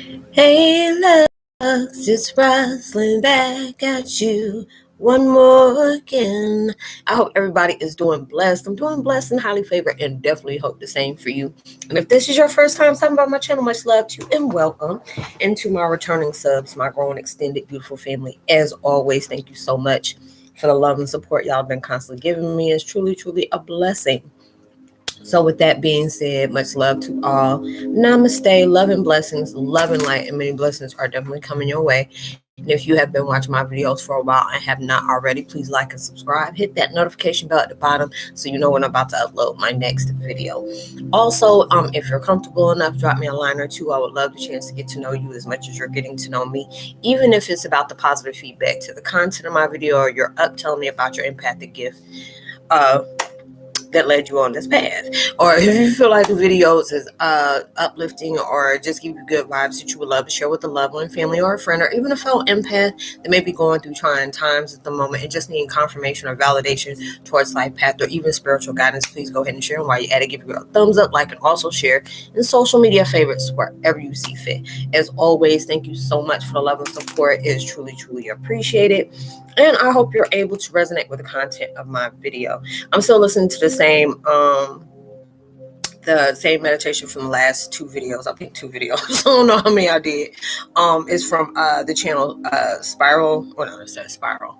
Heyokas, it's Roslynn back at you one more again. I hope everybody is doing blessed. I'm doing blessed and highly favored and definitely hope the same for you. And if this is your first time stopping by my channel, much love to you and welcome. And to my returning subs, my growing extended beautiful family, as always, thank you so much for the love and support y'all have been constantly giving me. It's truly, truly a blessing. So, with that being said, much love to all. Namaste, love and blessings, love and light, and many blessings are definitely coming your way. And if you have been watching my videos for a while and have not already, please like and subscribe. Hit that notification bell at the bottom so you know when I'm about to upload my next video. Also, if you're comfortable enough, drop me a line or two. I would love the chance to get to know you as much as you're getting to know me, even if it's about the positive feedback to the content of my video or you're up telling me about your empathic gift. That led you on this path, or if you feel like the videos is uplifting or just give you good vibes that you would love to share with a loved one, family, or a friend, or even a fellow empath that may be going through trying times at the moment and just needing confirmation or validation towards life path or even spiritual guidance, please go ahead and share. And while you're at it, give you a thumbs up, like, and also share in social media favorites wherever you see fit. As always, thank you so much for the love and support. It is truly, truly appreciated. And I hope you're able to resonate with the content of my video. I'm still listening to the same meditation from the last two videos. I think two videos. I don't know how many I did. It's from the channel Spiral. What did I say? Spiral.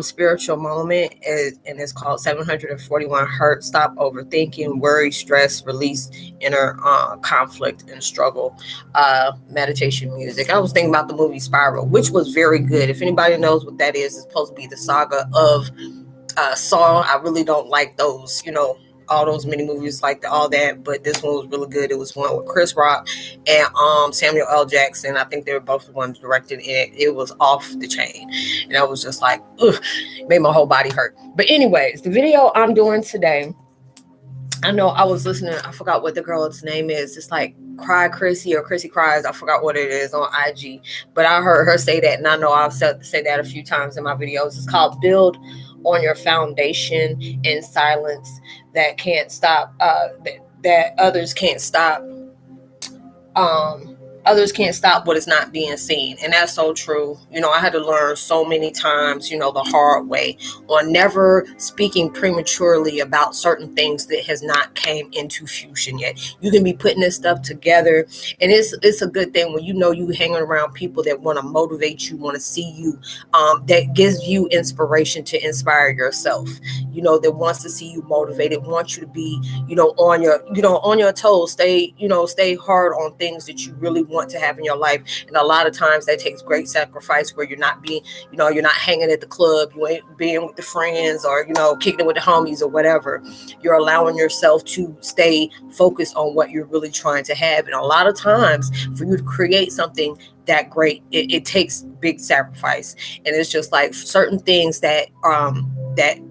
Spiritual Moment and it's called 741 Hertz. Stop overthinking, worry, stress, release inner conflict and struggle. Meditation music. I was thinking about the movie Spiral, which was very good. If anybody knows what that is, it's supposed to be the saga of Saw. I really don't like those, all those mini movies like all that, but this one was really good. It was one with Chris Rock and Samuel L. Jackson. I think they were both the ones directed it. It was off the chain, and I was just like, ugh, made my whole body hurt. But anyways, the video I'm doing today, I know I was listening. I forgot what the girl's name is. It's like Cry Chrissy or Chrissy Cries. I forgot what it is on IG, but I heard her say that, and I know I've say that a few times in my videos. It's called "Build on Your Foundation in Silence That Can't Stop." That others can't stop. Others can't stop what is not being seen. And that's so true. I had to learn so many times, the hard way on never speaking prematurely about certain things that has not came into fusion yet. You can be putting this stuff together, and it's a good thing when you hanging around people that want to motivate you, want to see you, that gives you inspiration to inspire yourself, that wants to see you motivated, wants you to be, on your toes, stay hard on things that you really want to have in your life. And a lot of times that takes great sacrifice where you're not being, you're not hanging at the club, you ain't being with the friends or, kicking it with the homies or whatever. You're allowing yourself to stay focused on what you're really trying to have. And a lot of times for you to create something that great, it takes big sacrifice. And it's just like certain things that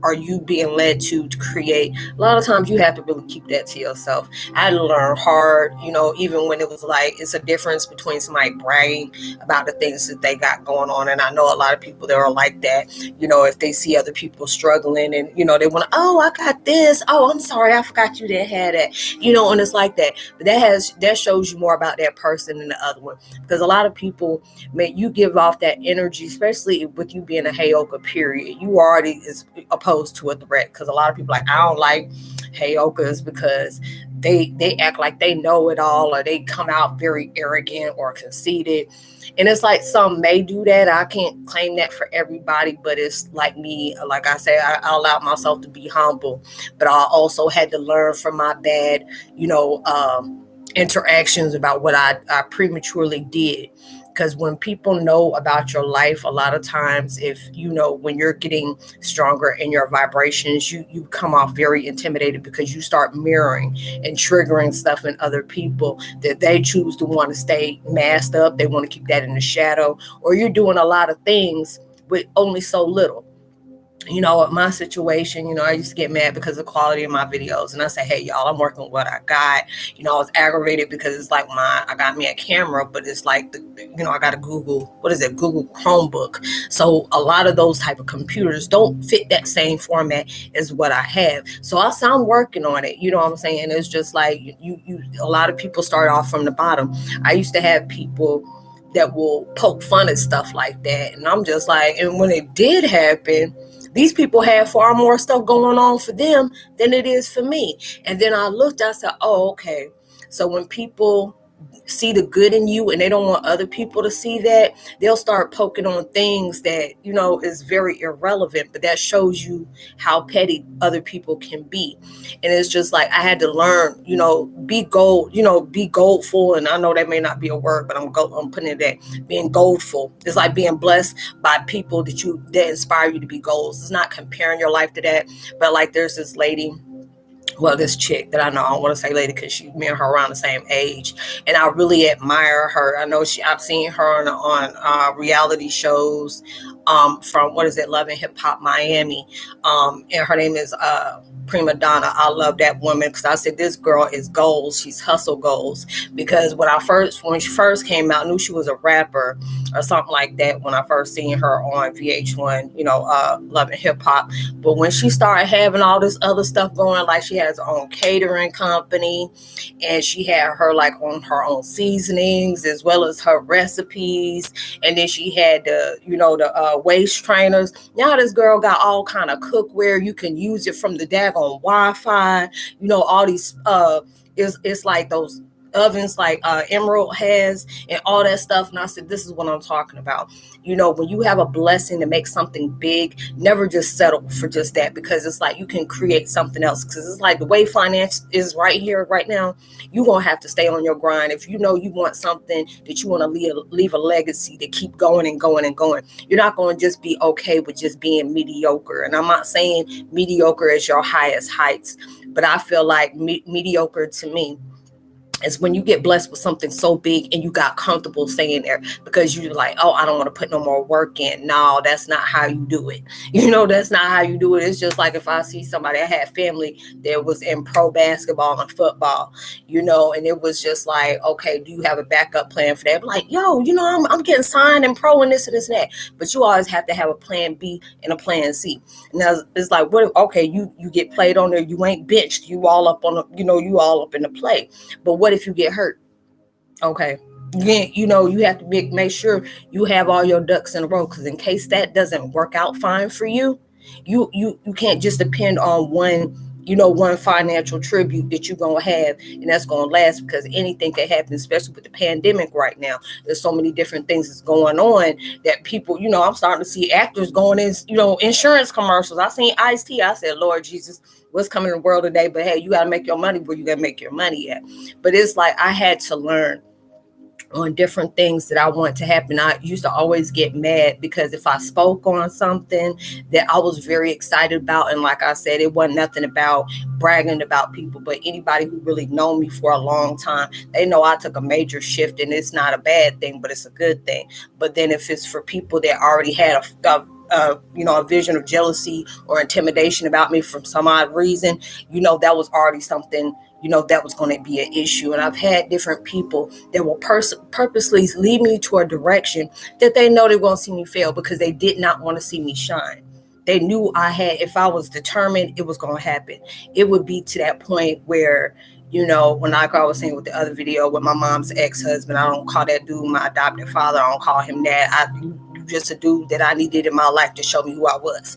are you being led to create. A lot of times you have to really keep that to yourself. I had to learn hard, even when it was like, it's a difference between somebody bragging about the things that they got going on. And I know a lot of people that are like that, if they see other people struggling and, they want to, oh, I got this. Oh, I'm sorry, I forgot you didn't have that, and it's like that. But that shows you more about that person than the other one. Because a lot of people, you give off that energy, especially with you being a Heyoka period. You already is opposed to a threat, because a lot of people like, I don't like Heyokas because they act like they know it all, or they come out very arrogant or conceited. And it's like some may do that. I can't claim that for everybody, but it's like me. Like I say, I allowed myself to be humble, but I also had to learn from my bad, interactions about what I prematurely did. Because when people know about your life, a lot of times, if when you're getting stronger in your vibrations, you come off very intimidated, because you start mirroring and triggering stuff in other people that they choose to want to stay masked up. They want to keep that in the shadow, or you're doing a lot of things with only so little. My situation, I used to get mad because of the quality of my videos. And I say, hey, y'all, I'm working with what I got. I was aggravated because it's like I got me a camera, but it's like, I got a Google Chromebook. So a lot of those type of computers don't fit that same format as what I have. So I'm working on it. You know what I'm saying? It's just like a lot of people start off from the bottom. I used to have people that will poke fun at stuff like that. And I'm just like, and when it did happen, these people had far more stuff going on for them than it is for me. And then I said, oh, okay. So when people see the good in you and they don't want other people to see that, they'll start poking on things that, is very irrelevant, but that shows you how petty other people can be. And it's just like, I had to learn, be goldful. And I know that may not be a word, but I'm putting it that being goldful. It's like being blessed by people that inspire you to be goals. It's not comparing your life to that, but like there's this lady, this chick that I know, I don't want to say lady because me and her around the same age, and I really admire her. I know I've seen her on reality shows, from Love and Hip Hop Miami, and her name is Prima Donna. I love that woman because I said this girl is goals. She's hustle goals. Because when she first came out, I knew she was a rapper or something like that when I first seen her on VH1, Love and Hip Hop. But when she started having all this other stuff going, like she has her own catering company, and she had her like on her own seasonings as well as her recipes, and then she had the waist trainers. Now this girl got all kind of cookware. You can use it from the daggone Wi-Fi. All these it's like those ovens like Emerald has and all that stuff. And I said, this is what I'm talking about. When you have a blessing to make something big, never just settle for just that, because it's like you can create something else. Because it's like the way finance is right here, right now, you're going to have to stay on your grind. If you want something that you want to leave a legacy to keep going and going and going, you're not going to just be okay with just being mediocre. And I'm not saying mediocre is your highest heights, but I feel like mediocre to me is when you get blessed with something so big and you got comfortable staying there because you're like, oh, I don't want to put no more work in. No, that's not how you do it. That's not how you do it. It's just like if I see somebody, I had family that was in pro basketball and football, and it was just like, okay, do you have a backup plan for that? I'm like, yo, I'm getting signed and pro and this and this and that. But you always have to have a plan B and a plan C. Now it's like, what? Okay, you get played on there. You ain't benched. You all up on you all up in the play. But what if you get hurt? Okay. You have to make sure you have all your ducks in a row, because in case that doesn't work out fine for you, you can't just depend on one financial tribute that you're going to have and that's going to last, because anything can happen, especially with the pandemic right now. There's so many different things that's going on that people, I'm starting to see actors going in, insurance commercials. I seen Ice-T. I said, Lord Jesus, what's coming in the world today? But hey, you got to make your money where you got to make your money at. But it's like I had to learn on different things that I want to happen. I used to always get mad because if I spoke on something that I was very excited about, and like I said, it wasn't nothing about bragging about people, but anybody who really known me for a long time, they know I took a major shift, and it's not a bad thing, but it's a good thing. But then if it's for people that already had a vision of jealousy or intimidation about me for some odd reason, that was already something, that was going to be an issue. And I've had different people that will purposely lead me to a direction that they know they're going to see me fail because they did not want to see me shine. They knew if I was determined, it was going to happen. It would be to that point where, when I was saying with the other video with my mom's ex-husband, I don't call that dude my adopted father. I don't call him that. Just a dude that I needed in my life to show me who I was.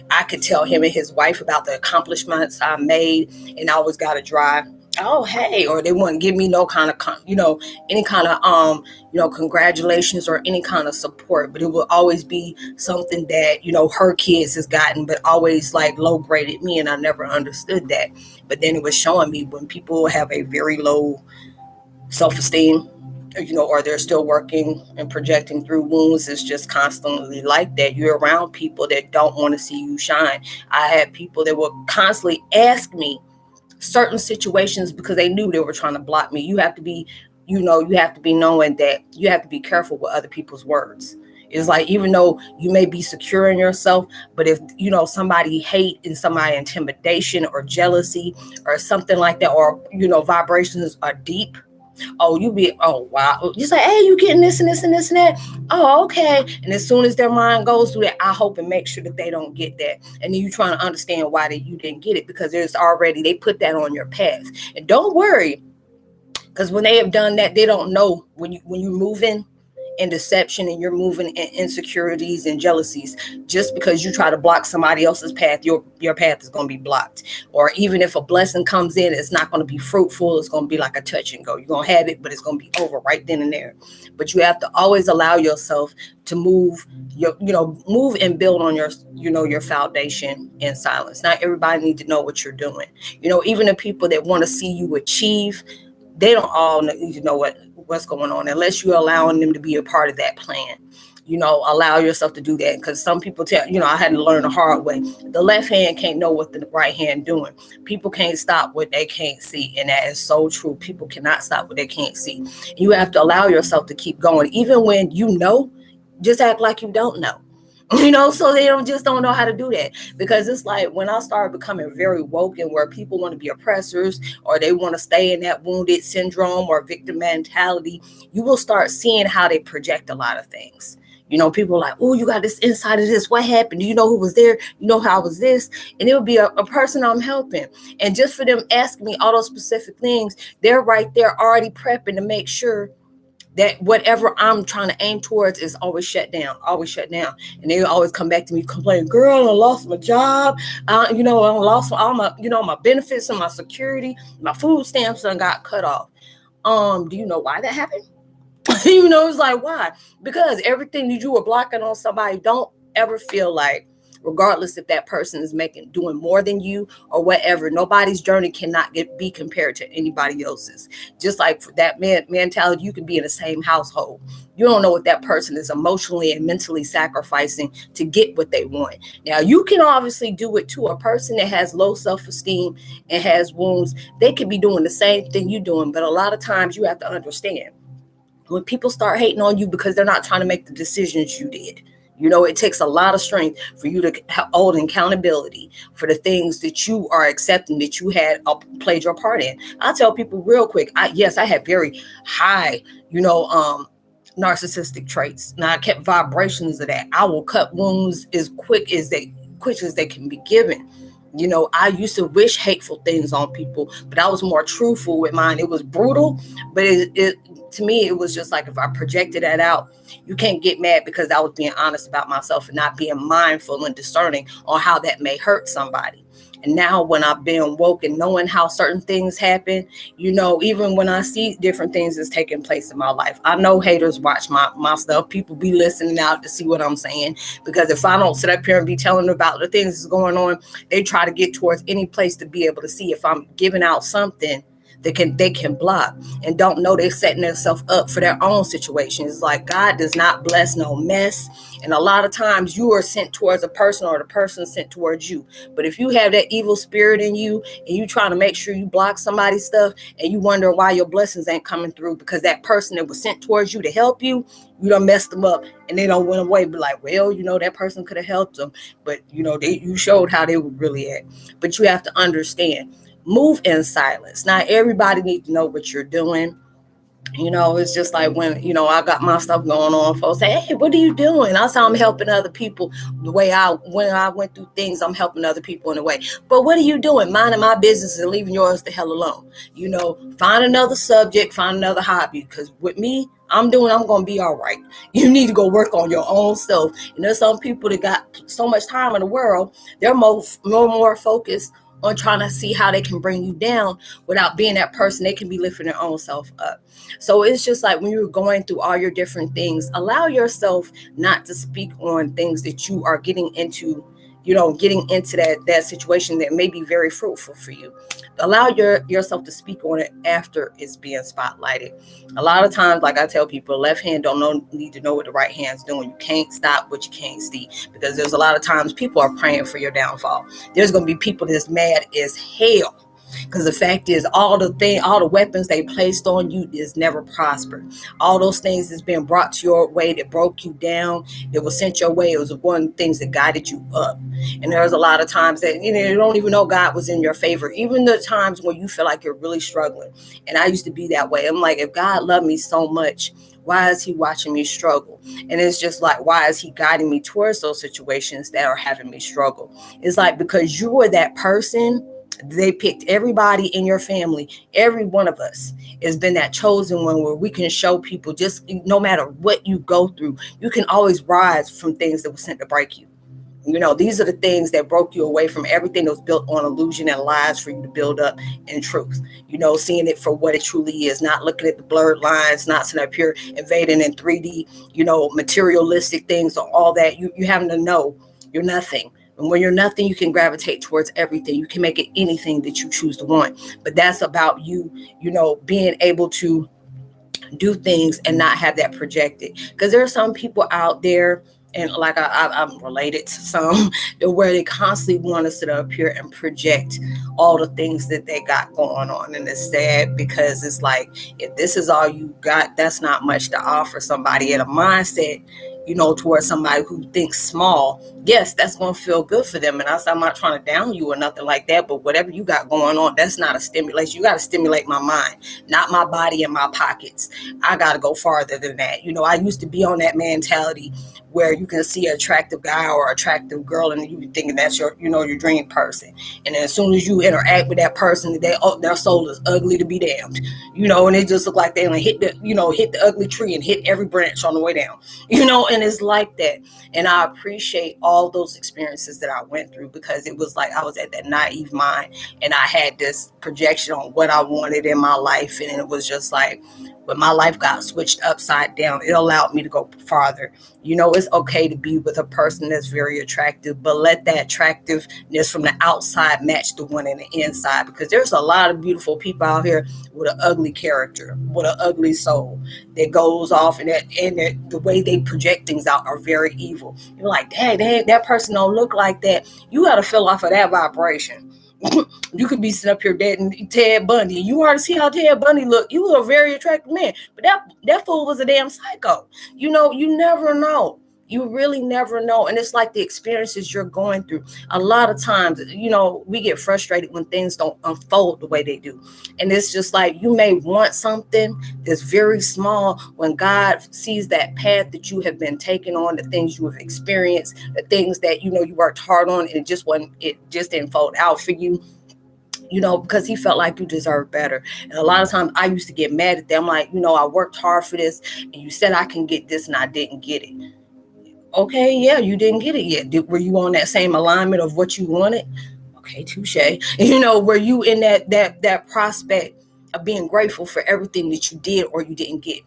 I could tell him and his wife about the accomplishments I made, and I always got to drive, oh, hey, or they wouldn't give me no kind of, any kind of, congratulations or any kind of support. But it will always be something that, her kids has gotten, but always like low graded me. And I never understood that. But then it was showing me when people have a very low self-esteem, or they're still working and projecting through wounds. It's just constantly like that. You're around people that don't want to see you shine. I had people that would constantly ask me certain situations because they knew they were trying to block me. You have to be, you have to be knowing that you have to be careful with other people's words. It's like, even though you may be secure in yourself, but if, somebody hate and somebody intimidation or jealousy or something like that, or, vibrations are deep. Oh, oh, wow. You say, hey, you getting this and this and this and that. Oh, okay. And as soon as their mind goes through that, I hope and make sure that they don't get that. And then you trying to understand why you didn't get it, because they put that on your path. And don't worry, because when they have done that, they don't know when you move in deception and you're moving in insecurities and jealousies. Just because you try to block somebody else's path, your path is going to be blocked. Or even if a blessing comes in, it's not going to be fruitful. It's going to be like a touch and go. You're going to have it, but it's going to be over right then and there. But you have to always allow yourself to move and build on your foundation in silence. Not everybody needs to know what you're doing. Even the people that want to see you achieve, they don't all need to know what's going on, unless you're allowing them to be a part of that plan. Allow yourself to do that, because some people I had to learn the hard way. The left hand can't know what the right hand doing. People can't stop what they can't see, and that is so true. People cannot stop what they can't see. You have to allow yourself to keep going, even when just act like you don't know. So they don't know how to do that. Because it's like, when I started becoming very woke, and where people want to be oppressors, or they want to stay in that wounded syndrome or victim mentality, you will start seeing how they project a lot of things. People are like, oh, you got this inside of this. What happened? Do you know who was there? You know how was this? And it would be a person I'm helping. And just for them asking me all those specific things, they're right there already prepping to make sure that whatever I'm trying to aim towards is always shut down. And they always come back to me complaining, girl, I lost my job. I lost all my, my benefits and my security. My food stamps and got cut off. Do you know why that happened? It's like, why? Because everything that you were blocking on somebody, don't ever feel like, regardless if that person is doing more than you or whatever, nobody's journey cannot be compared to anybody else's. Just like for that mentality, you can be in the same household. You don't know what that person is emotionally and mentally sacrificing to get what they want. Now, you can obviously do it to a person that has low self-esteem and has wounds. They could be doing the same thing you're doing, but a lot of times you have to understand, when people start hating on you because they're not trying to make the decisions you did, it takes a lot of strength for you to hold accountability for the things that you are accepting that you had played your part in. I tell people real quick, I had very high, narcissistic traits. Now, I kept vibrations of that. I will cut wounds as quick as they can be given. I used to wish hateful things on people, but I was more truthful with mine. It was brutal, but it to me, it was just like, if I projected that out, you can't get mad, because I was being honest about myself and not being mindful and discerning on how that may hurt somebody. And now, when I've been woke and knowing how certain things happen, even when I see different things that's taking place in my life, I know haters watch my stuff. People be listening out to see what I'm saying, because if I don't sit up here and be telling them about the things that's going on, they try to get towards any place to be able to see if I'm giving out something they can block, and don't know they're setting themselves up for their own situations. Like, God does not bless no mess. And a lot of times you are sent towards a person, or the person sent towards you. But if you have that evil spirit in you, and you trying to make sure you block somebody's stuff, and you wonder why your blessings ain't coming through, because that person that was sent towards you to help you, you done messed them up, and they don't went away. But like, well, that person could have helped them, but you showed how they were really at. But you have to understand, move in silence. Not everybody needs to know what you're doing. It's just like when, I got my stuff going on, folks say, hey, what are you doing? I say, I'm helping other people the way when I went through things, I'm helping other people in a way. But what are you doing? Minding my business and leaving yours the hell alone. Find another subject, find another hobby. Because with me, I'm going to be all right. You need to go work on your own self. And there's some people that got so much time in the world, they're more focused on trying to see how they can bring you down without being that person. They can be lifting their own self up. So it's just like, when you're going through all your different things, allow yourself not to speak on things that you are getting into, that situation that may be very fruitful for you. Allow yourself to speak on it after it's being spotlighted. A lot of times, like I tell people, left hand need to know what the right hand's doing. You can't stop what you can't see, because there's a lot of times people are praying for your downfall. There's going to be people that's mad as hell Because the fact is, all the weapons they placed on you is never prospered. All those things that's been brought to your way that broke you down, that was sent your way, it was one of the things that guided you up. And there's a lot of times that you don't even know God was in your favor. Even the times when you feel like you're really struggling. And I used to be that way. I'm like, if God loved me so much, why is he watching me struggle? And it's just like, why is he guiding me towards those situations that are having me struggle? It's like, because you were that person. They picked everybody in your family. Every one of us has been that chosen one where we can show people, just no matter what you go through, you can always rise from things that were sent to break you. These are the things that broke you away from everything that was built on illusion and lies for you to build up in truth. Seeing it for what it truly is, not looking at the blurred lines, not sitting up here invading in 3D, materialistic things or all that. You having to know you're nothing. And when you're nothing, you can gravitate towards everything. You can make it anything that you choose to want. But that's about you, being able to do things and not have that projected. Because there are some people out there, and like I'm related to some, where they constantly want to sit up here and project all the things that they got going on. And it's sad, because it's like, if this is all you got, that's not much to offer somebody in a mindset, towards somebody who thinks small. Yes, that's going to feel good for them. And I'm not trying to down you or nothing like that, but whatever you got going on, that's not a stimulation. You got to stimulate my mind, not my body and my pockets. I got to go farther than that. I used to be on that mentality where you can see an attractive guy or attractive girl and you be thinking that's your dream person. And then as soon as you interact with that person, their soul is ugly to be damned, and it just look like they hit the ugly tree and hit every branch on the way down, and it's like that. And I appreciate all those experiences that I went through, because it was like I was at that naive mind and I had this projection on what I wanted in my life. And it was just like, when my life got switched upside down, it allowed me to go farther. It's okay to be with a person that's very attractive, but let that attractiveness from the outside match the one in the inside, because there's a lot of beautiful people out here with an ugly character, with an ugly soul that goes off, and the way they project things out are very evil. You're like, dang, that person don't look like that. You got to feel off of that vibration. You could be sitting up here dating Ted Bundy. You already see how Ted Bundy looked. You were a very attractive man, but that fool was a damn psycho. You never know. You really never know. And it's like the experiences you're going through. A lot of times, we get frustrated when things don't unfold the way they do. And it's just like, you may want something that's very small, when God sees that path that you have been taking on, the things you have experienced, the things that, you worked hard on, and it just didn't fold out for you. Because he felt like you deserve better. And a lot of times I used to get mad at them. Like, I worked hard for this, and you said I can get this and I didn't get it. Okay, yeah, you didn't get it yet. Were you on that same alignment of what you wanted? Okay, touche. Were you in that prospect of being grateful for everything that you did or you didn't get?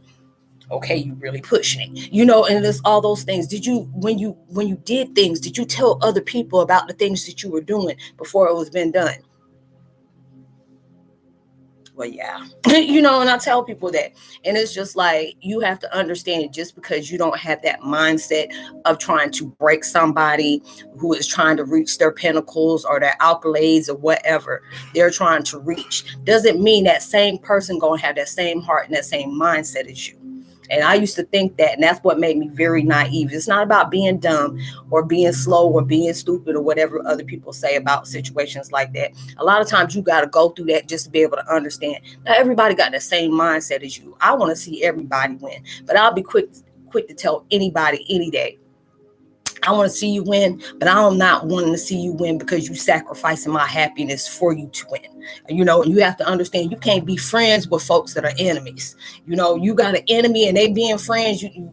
Okay, you really pushing it, and there's all those things. Did you, when you did things, did you tell other people about the things that you were doing before it was been done? Well, yeah, and I tell people that. And it's just like, you have to understand, just because you don't have that mindset of trying to break somebody who is trying to reach their pinnacles or their accolades or whatever they're trying to reach, doesn't mean that same person gonna have that same heart and that same mindset as you. And I used to think that, and that's what made me very naive. It's not about being dumb or being slow or being stupid or whatever other people say about situations like that. A lot of times you got to go through that just to be able to understand. Not everybody got the same mindset as you. I want to see everybody win, but I'll be quick to tell anybody any day, I want to see you win, but I'm not wanting to see you win because you sacrificing my happiness for you to win. And you have to understand, you can't be friends with folks that are enemies. You got an enemy and they being friends, you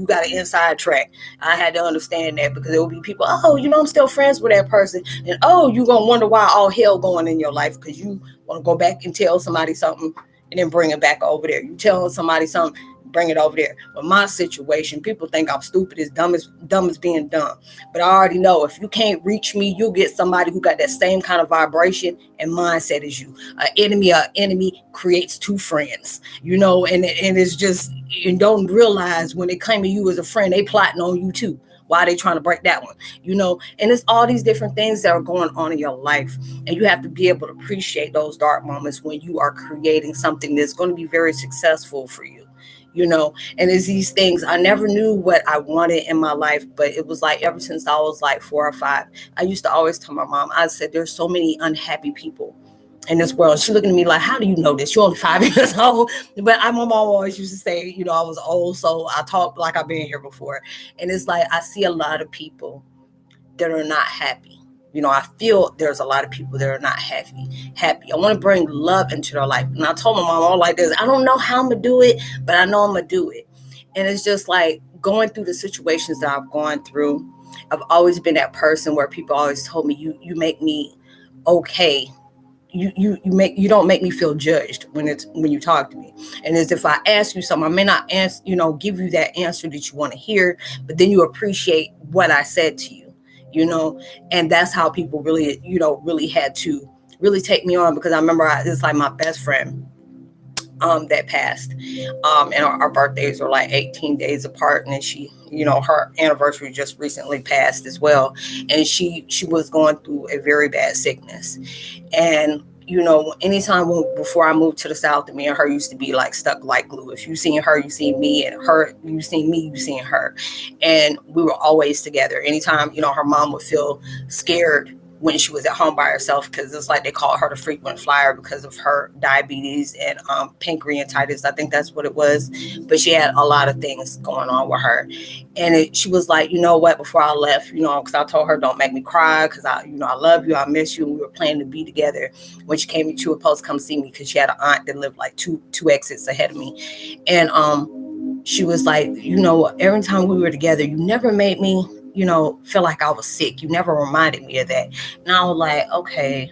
got an inside track. I had to understand that, because there will be people, I'm still friends with that person. And you're going to wonder why all hell going in your life, because you want to go back and tell somebody something and then bring it back over there. You telling somebody something, bring it over there. But my situation, people think I'm stupid, as dumb as being dumb. But I already know, if you can't reach me, you'll get somebody who got that same kind of vibration and mindset as you. An enemy creates two friends, and it's just, you don't realize when they claim you as a friend, they plotting on you too. Why are they trying to break that one? And it's all these different things that are going on in your life. And you have to be able to appreciate those dark moments when you are creating something that's going to be very successful for you. And it's these things. I never knew what I wanted in my life, but it was like ever since I was like 4 or 5, I used to always tell my mom, I said, there's so many unhappy people in this world. She looking at me like, how do you know this? You're only 5 years old. But my mom always used to say, I was old, so I talk like I've been here before. And it's like, I see a lot of people that are not happy. I feel there's a lot of people that are not happy. I want to bring love into their life. And I told my mom all like this, I don't know how I'm going to do it, but I know I'm going to do it. And it's just like going through the situations that I've gone through. I've always been that person where people always told me, you make me okay. You don't make me feel judged when you talk to me. And as if I ask you something, I may not answer, give you that answer that you want to hear, but then you appreciate what I said to you, and that's how people really, really had to really take me on, because I remember it's like my best friend that passed, and our birthdays were like 18 days apart, and then she, her anniversary just recently passed as well, and she was going through a very bad sickness. And anytime before I moved to the South, me and her used to be like stuck like glue. If you seen her, you seen me, and her, you seen me, you seen her, and we were always together. Anytime her mom would feel scared when she was at home by herself, because it's like they call her the frequent flyer because of her diabetes and pancreatitis. I think that's what it was. But she had a lot of things going on with her. And she was like, you know what, before I left, because I told her, don't make me cry, because I love you, I miss you. And we were planning to be together when she came to a post come see me, because she had an aunt that lived like two exits ahead of me. And she was like, every time we were together, you never made me feel like I was sick. You never reminded me of that. And I was like, okay,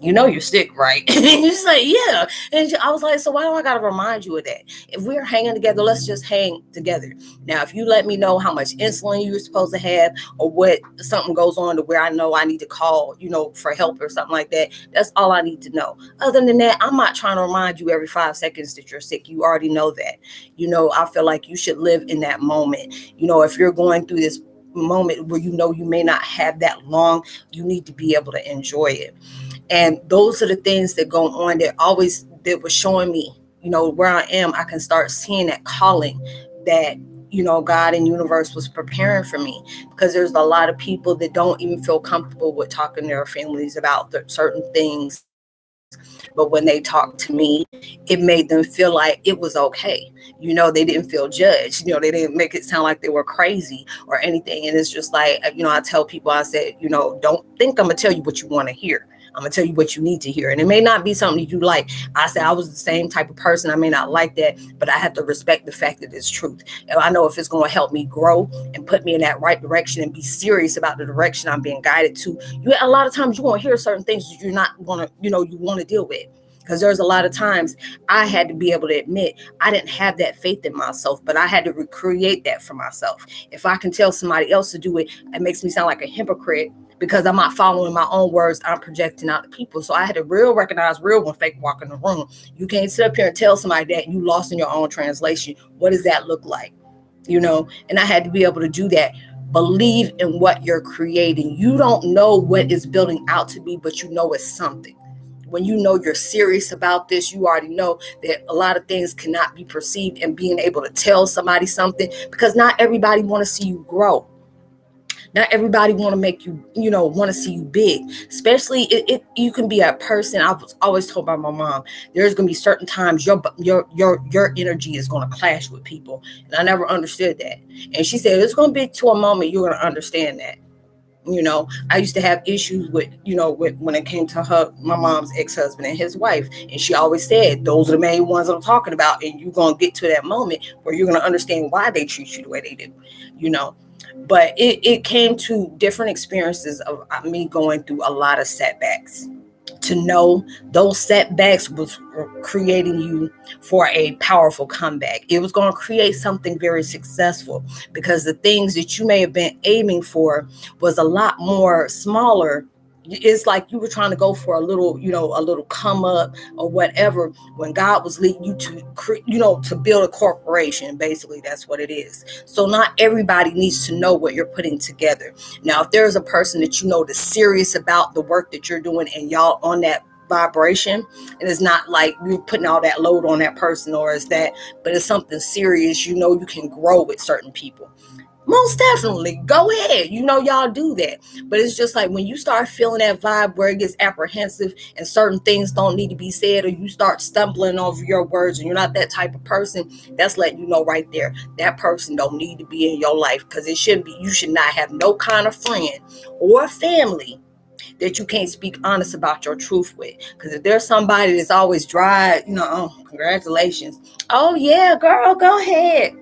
you're sick, right? And she's like, yeah. And I was like, so why do I got to remind you of that? If we're hanging together, let's just hang together. Now, if you let me know how much insulin you're supposed to have, or what something goes on to where I know I need to call, for help or something like that, that's all I need to know. Other than that, I'm not trying to remind you every 5 seconds that you're sick. You already know that. I feel like you should live in that moment. If you're going through this moment where you may not have that long, you need to be able to enjoy it. And those are the things that go on that was showing me, where I am. I can start seeing that calling that, God and universe was preparing for me, because there's a lot of people that don't even feel comfortable with talking to their families about certain things. But when they talked to me, it made them feel like it was okay. They didn't feel judged. They didn't make it sound like they were crazy or anything. And it's just like, I tell people, I said, don't think I'm going to tell you what you want to hear. I'm going to tell you what you need to hear. And it may not be something you like. I said I was the same type of person. I may not like that, but I have to respect the fact that it's truth. And I know if it's going to help me grow and put me in that right direction and be serious about the direction I'm being guided to, a lot of times you won't hear certain things that you're not going to, you want to deal with. Because there's a lot of times I had to be able to admit I didn't have that faith in myself, but I had to recreate that for myself. If I can tell somebody else to do it, it makes me sound like a hypocrite, because I'm not following my own words. I'm projecting out to people. So I had to recognize real when fake walk in the room. You can't sit up here and tell somebody that you lost in your own translation. What does that look like? And I had to be able to do that. Believe in what you're creating. You don't know what it's building out to be, but it's something. When you're serious about this, you already know that a lot of things cannot be perceived, and being able to tell somebody something, because not everybody want to see you grow. Not everybody want to make you, want to see you big. Especially you can be a person. I was always told by my mom, there's going to be certain times your energy is going to clash with people. And I never understood that. And she said, it's going to be to a moment you're going to understand that. I used to have issues with when it came to my mom's ex-husband and his wife. And she always said, those are the main ones I'm talking about. And you're going to get to that moment where you're going to understand why they treat you the way they do, But it came to different experiences of me going through a lot of setbacks. To know those setbacks was creating you for a powerful comeback. It was going to create something very successful, because the things that you may have been aiming for was a lot more smaller, It's like you were trying to go for a little, a little come up or whatever, when God was leading you to, to build a corporation. Basically, that's what it is. So not everybody needs to know what you're putting together. Now, if there's a person that that's serious about the work that you're doing, and y'all on that vibration, and it's not like you're putting all that load on that person, or is that, but it's something serious, you can grow with certain people. Most definitely, go ahead. Y'all do that. But it's just like when you start feeling that vibe where it gets apprehensive and certain things don't need to be said, or you start stumbling over your words and you're not that type of person, that's letting you know right there, that person don't need to be in your life, because it shouldn't be. You should not have no kind of friend or family that you can't speak honest about your truth with. Because if there's somebody that's always dry, oh, congratulations. Oh, yeah, girl, go ahead.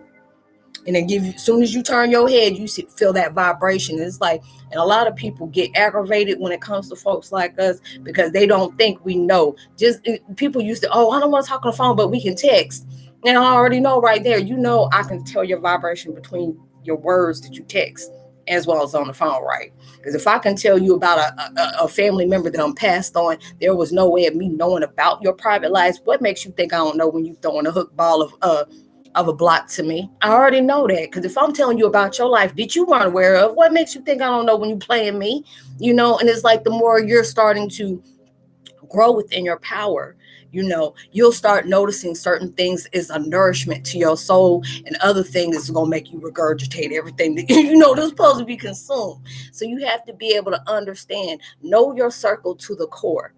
And then as soon as you turn your head, you feel that vibration. It's like, and a lot of people get aggravated when it comes to folks like us, because they don't think we know. People used to, I don't want to talk on the phone, but we can text. And I already know right there, I can tell your vibration between your words that you text as well as on the phone, right? Because if I can tell you about a family member that passed on, there was no way of me knowing about your private lives. What makes you think I don't know when you throwing a hook ball of a block to me? I already know that, because if I'm telling you about your life that you weren't aware of, what makes you think I don't know when you playing me? And it's like the more you're starting to grow within your power, you'll start noticing certain things is a nourishment to your soul, and other things is going to make you regurgitate everything that that's supposed to be consumed. So you have to be able to understand, know your circle to the core.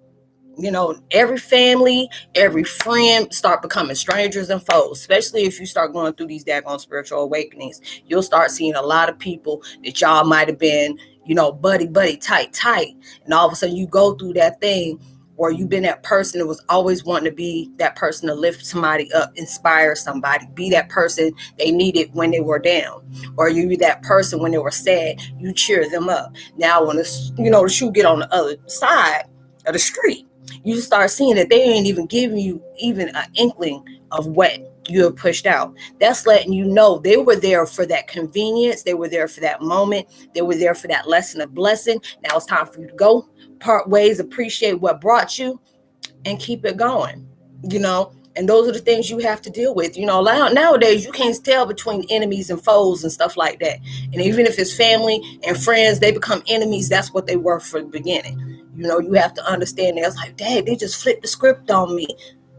Every family, every friend start becoming strangers and foes, especially if you start going through these daggone spiritual awakenings. You'll start seeing a lot of people that y'all might have been, buddy, tight. And all of a sudden you go through that thing where you've been that person that was always wanting to be that person to lift somebody up, inspire somebody, be that person they needed when they were down, or you be that person when they were sad, you cheer them up. Now when the shoe get on the other side of the street, you start seeing that they ain't even giving you even an inkling of what you have pushed out. That's letting you know they were there for that convenience. They were there for that moment. They were there for that lesson of blessing. Now it's time for you to go, part ways, appreciate what brought you, and keep it going, and those are the things you have to deal with. Nowadays you can't tell between enemies and foes and stuff like that. And even if it's family and friends, they become enemies. That's what they were from the beginning. You have to understand that. It's like, dang, they just flipped the script on me.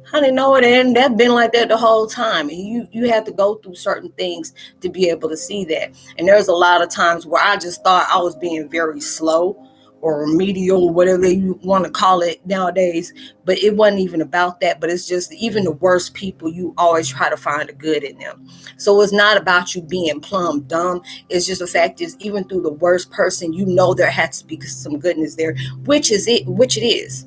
Honey, no, it ain't. That's been like that the whole time. And you have to go through certain things to be able to see that. And there's a lot of times where I just thought I was being very slow or remedial, whatever you want to call it nowadays. But it wasn't even about that. But it's just, even the worst people, you always try to find the good in them. So it's not about you being plumb dumb. It's just the fact is, even through the worst person, there has to be some goodness there, which it is.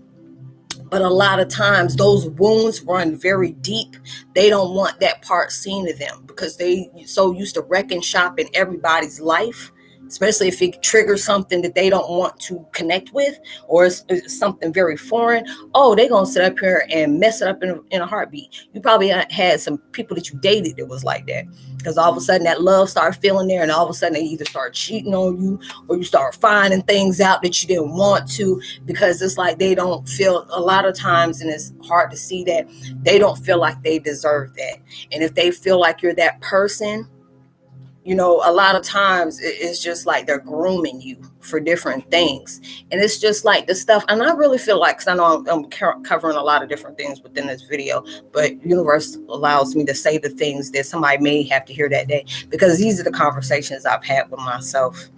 But a lot of times those wounds run very deep. They don't want that part seen of them, because they so used to wreck and shop in everybody's life, especially if it triggers something that they don't want to connect with, or it's something very foreign. Oh, they're going to sit up here and mess it up in a heartbeat. You probably had some people that you dated that was like that, because all of a sudden that love started feeling there, and all of a sudden they either start cheating on you, or you start finding things out that you didn't want to, because it's like they don't feel, a lot of times, and it's hard to see that, they don't feel like they deserve that. And if they feel like you're that person, a lot of times it's just like they're grooming you for different things. And it's just like the stuff, and I really feel like, because I know I'm covering a lot of different things within this video, but universe allows me to say the things that somebody may have to hear that day, because these are the conversations I've had with myself.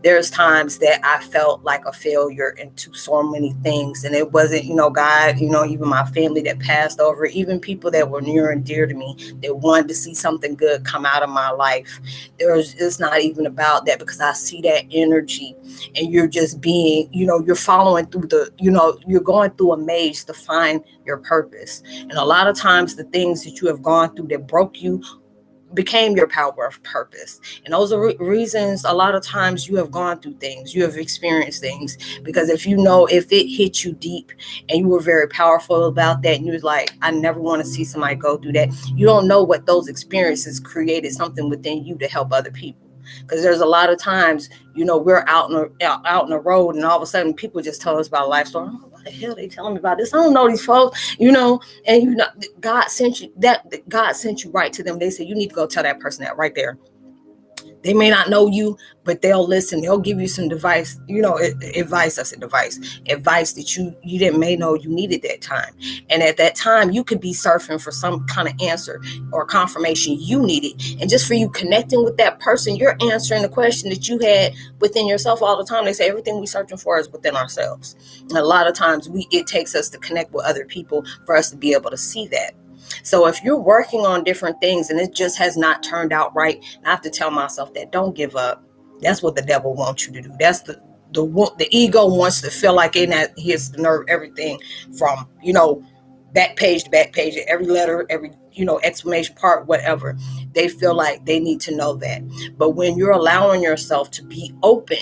There's times that I felt like a failure into so many things, and it wasn't, God, even my family that passed over, even people that were near and dear to me that wanted to see something good come out of my life. It's not even about that, because I see that energy, and you're just being, you're following through you're going through a maze to find your purpose. And a lot of times the things that you have gone through that broke you became your power of purpose. And those are reasons a lot of times you have gone through things, you have experienced things, because if it hit you deep and you were very powerful about that, and you was like, I never want to see somebody go through that, you don't know what those experiences created something within you to help other people. Because there's a lot of times, we're out in the road, and all of a sudden people just tell us about a life story. I'm like, what the hell are they telling me about this? I don't know these folks, and God sent you right to them. They say, you need to go tell that person that right there. They may not know you, but they'll listen. They'll give you some advice that you didn't may know you needed that time. And at that time, you could be surfing for some kind of answer or confirmation you needed. And just for you connecting with that person, you're answering the question that you had within yourself all the time. They say everything we're searching for is within ourselves. And a lot of times it takes us to connect with other people for us to be able to see that. So if you're working on different things and it just has not turned out right, I have to tell myself that don't give up. That's what the devil wants you to do. That's the ego wants to feel like he has to nerve everything from, back page to back page, every letter, every, exclamation part, whatever. They feel like they need to know that. But when you're allowing yourself to be open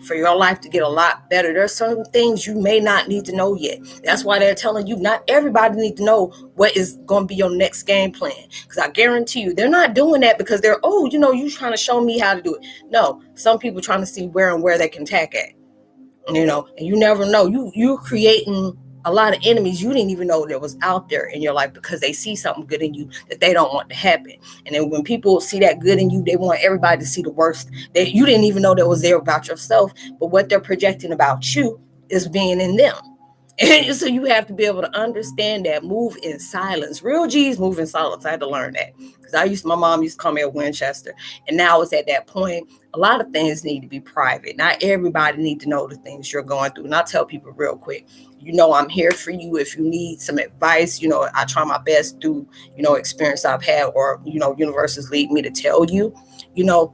for your life to get a lot better, there's certain things you may not need to know yet. That's why they're telling you not everybody needs to know what is going to be your next game plan. Because I guarantee you, they're not doing that because they're, you trying to show me how to do it. No, some people trying to see where they can attack at. And you never know. You're creating a lot of enemies you didn't even know that was out there in your life because they see something good in you that they don't want to happen. And then when people see that good in you, they want everybody to see the worst that you didn't even know that was there about yourself. But what they're projecting about you is being in them. And so you have to be able to understand that. Move in silence. Real G's move in silence. I had to learn that because my mom used to call me a Winchester. And now it's at that point, a lot of things need to be private. Not everybody need to know the things you're going through. And I'll tell people real quick, I'm here for you. If you need some advice, I try my best through, experience I've had or, universes lead me to tell you,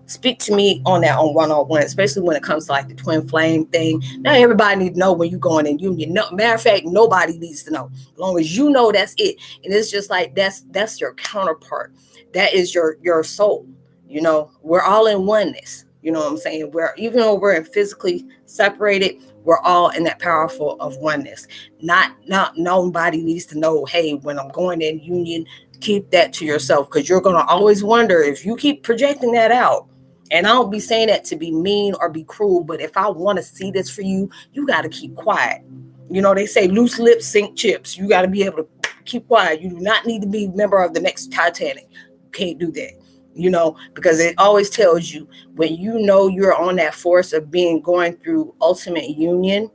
speak to me on that on one-on-one, especially when it comes to like the twin flame thing. Not everybody needs to know when you're going in union. No, matter of fact, nobody needs to know. As long as you know, that's it. And it's just like, that's your counterpart. That is your soul. We're all in oneness. You know what I'm saying? Even though we're physically separated, we're all in that powerful of oneness. Not nobody needs to know, hey, when I'm going in union, keep that to yourself, because you're going to always wonder if you keep projecting that out. And I don't be saying that to be mean or be cruel, but if I want to see this for you, you got to keep quiet. They say loose lips sink chips. You got to be able to keep quiet. You do not need to be a member of the next Titanic. You can't do that. Because it always tells you when you're on that force of going through ultimate union,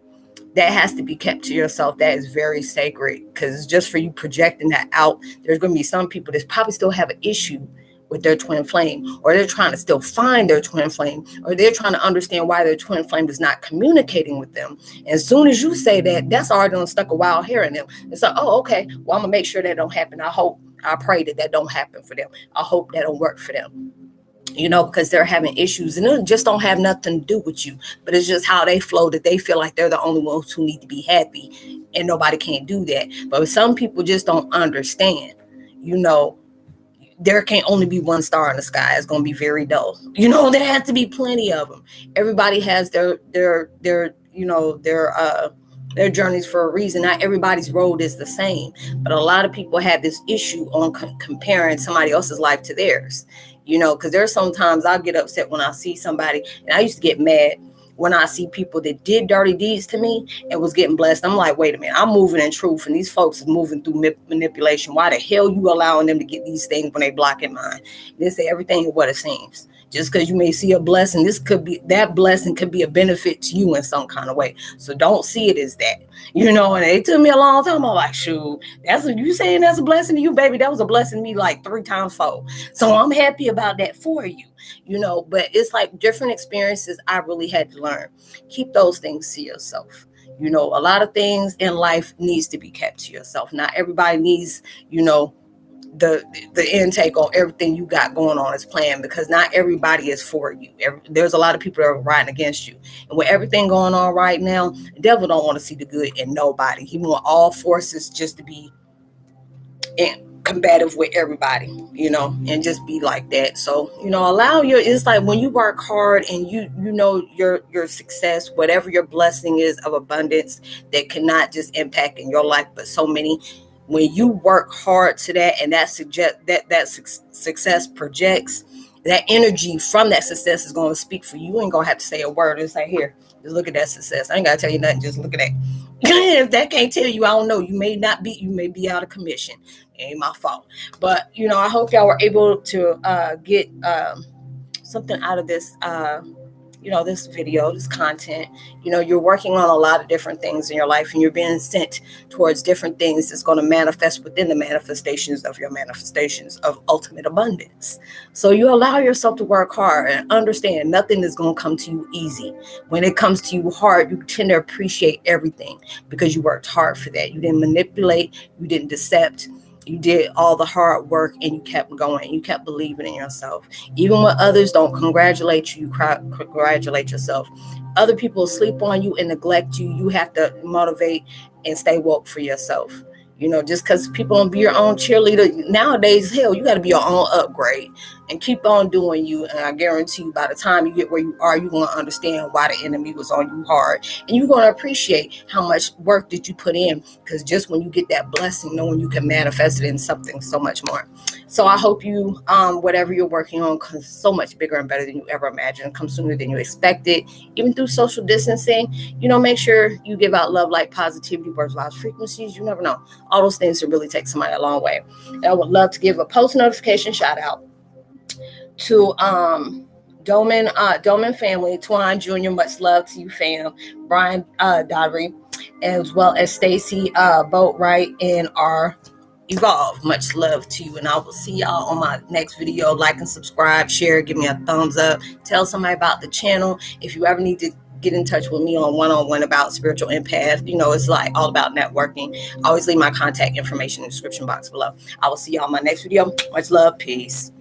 that has to be kept to yourself. That is very sacred, because it's just for you projecting that out. There's going to be some people that probably still have an issue with their twin flame, or they're trying to still find their twin flame, or they're trying to understand why their twin flame is not communicating with them. And as soon as you say that, that's already done stuck a wild hair in them. It's like, oh, okay, well, I'm gonna make sure that don't happen. I pray that don't happen for them. I hope that don't work for them. Because they're having issues and it just don't have nothing to do with you, but it's just how they flow, that they feel like they're the only ones who need to be happy and nobody can do that. But some people just don't understand, there can only be one star in the sky. It's going to be very dull. There has to be plenty of them. Everybody has their journeys for a reason. Not everybody's road is the same, but a lot of people have this issue on comparing somebody else's life to theirs. Because there's sometimes I'll get upset when I see somebody, and I used to get mad when I see people that did dirty deeds to me and was getting blessed. I'm like, wait a minute, I'm moving in truth, and these folks are moving through manipulation. Why the hell you allowing them to get these things when they blocking mine? They say everything is what it seems. Just because you may see a blessing, that blessing could be a benefit to you in some kind of way. So don't see it as that, and it took me a long time. I'm like, shoot, that's what you saying, that's a blessing to you, baby. That was a blessing to me like 3 times 4. So I'm happy about that for you, but it's like different experiences I really had to learn. Keep those things to yourself. A lot of things in life needs to be kept to yourself. Not everybody needs, the intake on everything you got going on is planned, because not everybody is for you. There's a lot of people that are riding against you, and with everything going on right now, the devil don't want to see the good in nobody. He want all forces just to be combative with everybody, and just be like that. So it's like when you work hard and your success, whatever your blessing is of abundance that cannot just impact in your life but so many, when you work hard to that, and that success projects, that energy from that success is going to speak for you. You ain't going to have to say a word. It's like, here, just look at that success. I ain't got to tell you nothing. Just look at that. If that can't tell you, I don't know. You may be out of commission. It ain't my fault. But, I hope y'all were able to get something out of this this video, this content. You're working on a lot of different things in your life, and you're being sent towards different things that's going to manifest within the manifestations of your manifestations of ultimate abundance. So you allow yourself to work hard and understand nothing is going to come to you easy. When it comes to you hard, you tend to appreciate everything because you worked hard for that. You didn't manipulate, you didn't decept. You did all the hard work and you kept going. You kept believing in yourself. Even when others don't congratulate you, you congratulate yourself. Other people sleep on you and neglect you. You have to motivate and stay woke for yourself. Just because people don't be your own cheerleader nowadays, hell, you got to be your own upgrade and keep on doing you. And I guarantee you, by the time you get where you are, you're going to understand why the enemy was on you hard. And you're going to appreciate how much work did you put in, because just when you get that blessing, knowing you can manifest it in something so much more. So I hope you, whatever you're working on, comes so much bigger and better than you ever imagined, comes sooner than you expected, even through social distancing. Make sure you give out love, light, positivity, words, vibes, frequencies. You never know. All those things will really take somebody a long way. And I would love to give a post notification shout out to Doman family, Twine Jr., much love to you, fam. Brian Dodry, as well as Stacy Boatwright and our Evolve. Much love to you, and I will see y'all on my next video. Like and subscribe, share, give me a thumbs up, tell somebody about the channel. If you ever need to get in touch with me on one-on-one about spiritual empath, it's like all about networking. I always leave my contact information in the description box below. I will see y'all on my next video. Much love. Peace.